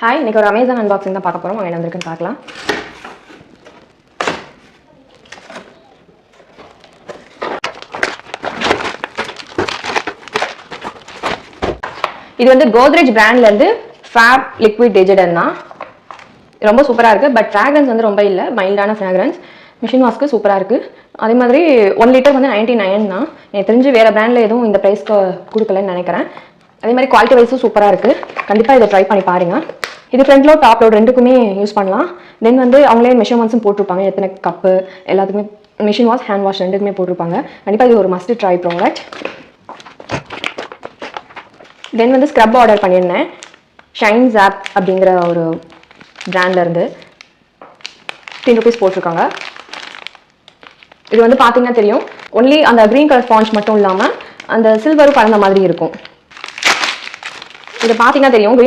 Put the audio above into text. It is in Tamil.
ஹாய், இன்னைக்கு ஒரு அமேசான் அன்பாக்சிங் தான் பார்க்க போகிறோம். வாங்க என்ன வந்திருக்குன்னு பார்க்கலாம். இது வந்து கோத்ரேஜ் பிராண்ட்லேருந்து ஃபேப் லிக்விட் டிஜிடன் தான். ரொம்ப சூப்பராக இருக்குது. பட் ஃப்ராக்ரன்ஸ் வந்து ரொம்ப இல்லை, மைல்டான ஃப்ராக்ரன்ஸ். மிஷின் வாஷ்க்கு சூப்பராக இருக்குது. அதே மாதிரி 1 லிட்டர் வந்து 99 தான். எனக்கு தெரிஞ்சு வேறு பிராண்டில் எதுவும் இந்த ப்ரைஸ்க்கு கொடுக்கலன்னு நினைக்கிறேன். அதே மாதிரி குவாலிட்டி வைஸும் சூப்பராக இருக்குது. கண்டிப்பாக இதை ட்ரை பண்ணி பாருங்கள். இது ஃப்ரண்ட் லோட் டாப் லோட் ரெண்டுக்குமே யூஸ் பண்ணலாம். தென் வந்து அவங்களே மெஷர்மெண்ட்ஸும் போட்டிருப்பாங்க, எத்தனை கப்பு எல்லாத்துக்குமே. மிஷின் வாஷ், ஹேண்ட் வாஷ் ரெண்டுக்குமே போட்டிருப்பாங்க. கண்டிப்பாக இது ஒரு மஸ்ட் ட்ரை ப்ராடக்ட். தென் வந்து ஸ்க்ரப் ஆர்டர் பண்ணியிருந்தேன், ஷைன் ஜாப் அப்படிங்கிற ஒரு பிராண்ட்லேருந்து. 10 rupees போட்டிருக்காங்க. இது வந்து பார்த்தீங்கன்னா தெரியும், ஒன்லி அந்த க்ரீன் கலர் ஸ்பாஞ்ச் மட்டும் இல்லாமல் அந்த சில்வரும் கலந்த மாதிரி இருக்கும். இது பார்த்தீங்கன்னா தெரியும்,